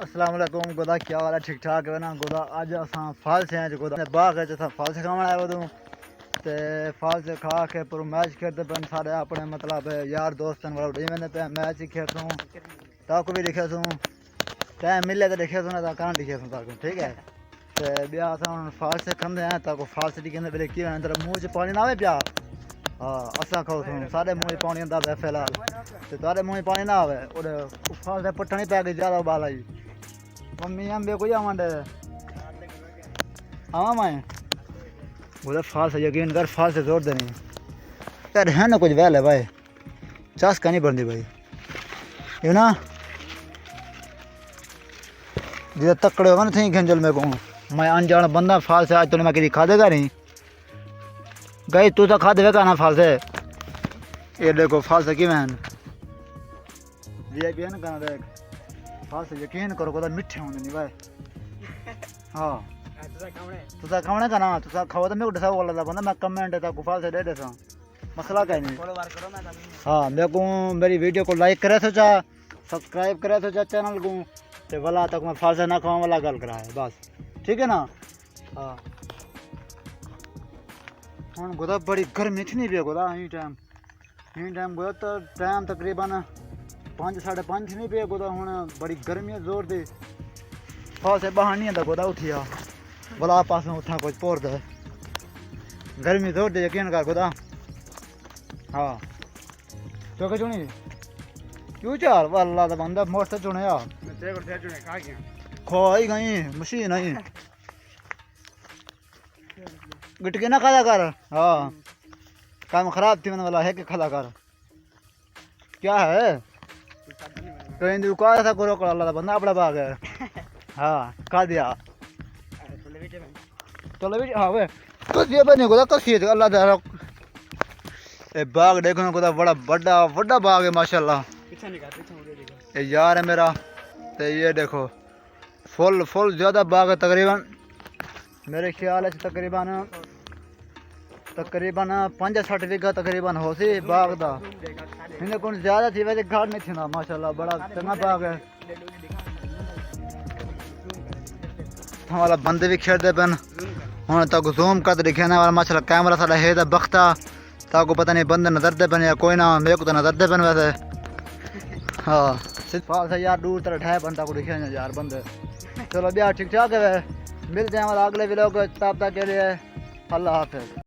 अस्सलाम वालेकुम गोदा क्या हाल है ठीक ठाक है ना गोदा अज असां फल से हैं गोदा बाग है असां फल से खावन आए उदों ते फल से खा के पूरा मैच खेलते पे सारे अपने मतलब यार दोस्तन वाला उड़ी मैंने पे मैच ही खेलता हूँ ताको भी लिखे सूँ टाइम मिले तो लिखे सूँ ना कहाँ लिखे सूँ ताको ठीक है ते ब्याह असां फल से खंदे हैं ताको फल से कहते पहले की अंदर मुँह च पानी ना आवे प्या हाँ असा खाओ सूँ सारे मुँह च पानी आंदा फिलहाल ते तारे मुँह च पानी ना आवे और फल से पट्टा नहीं पै गई ज़्यादा उबाल आई मम्मी हम भी कोई आवांडे हाँ मैं बोले फाल से यकीन कर फाल से जोर देनी यार है ना कुछ वैल है भाई चस्का नहीं बनती भाई ये ना जिधर तकड़े होगा ना थी खंजल में को मैं अनजान बंदा फाल से आज तो मैं किसी खा देगा नहीं गई तू तो खा देगा ना फाल से ये देखो फाल से कि मैं ये भी है ना कहना देख फाल से यकीन करो कोदा मिठे होंगे नहीं भाई हाँ तुसा खावणे का ना तुसा खाओ तो मैं दसा वाला बंदा मैं कमेंट है ताको फाल से दे देसा मसला क्या नहीं हाँ मेरे को मेरी वीडियो को लाइक करे सोचा सब्सक्राइब करे सोचा चैनल को ते वाला तक मैं फाल से ना खाऊं वाला गल करा है बस ठीक है ना हाँ हुन गोदा बड़ी गर्मी थी नहीं भी गोदा ई टाइम गोदा तो टाइम तकरीबन 5:30 नहीं पे गोदा हुन बड़ी गर्मी है जोर दी फाल से बाहर नहीं आंदा गोदा उठिया बोला पास में उठा कुछ पोर दे गर्मी जोर दे यकीन कर खुदा हाँ तो क्या चुनी क्यों चार वाला तो बंदा मोस्ट चुने यार खोई गई मशीन आई गिटके ना खाया कर हाँ काम खराब थी मैंने वाला है कि खाया कर क्या है कहीं दुकान था करो कर बंदा अपना बाग है हाँ खा दिया चलो भी हाँ वे कसिए बने को कसिए अल्लाह ताला ए बाग देखो ना को बड़ा बड़ा बाग है माशाल्लाह ये यार है मेरा तो ये देखो फुल ज़्यादा बाग है तकरीबन मेरे ख्याल है तकरीबन 65 बीघा तकरीबन हो सी बाग दा इन्हें कुछ ज़्यादा थी वैसे घाट नहीं थी ना माशाल्लाह बड़ा चंगा बाग है हमारा बंदे भी खेलते पेन हूँ तक जूम कर दिखे ना वाला माशाल्लाह कैमरा सारा है तो बख्ता ताको पता नहीं बंदे नजर दे पेन या कोई ना मेरे को तो नजर दे पेन वैसे हाँ सिर्फ से यार दूर तरह ठह बनता को दिखे यार बंदे चलो भैया ठीक ठाक है मिलते हैं हमारा अगले व्लॉग तब तक के लिए अल्लाह हाफिज़।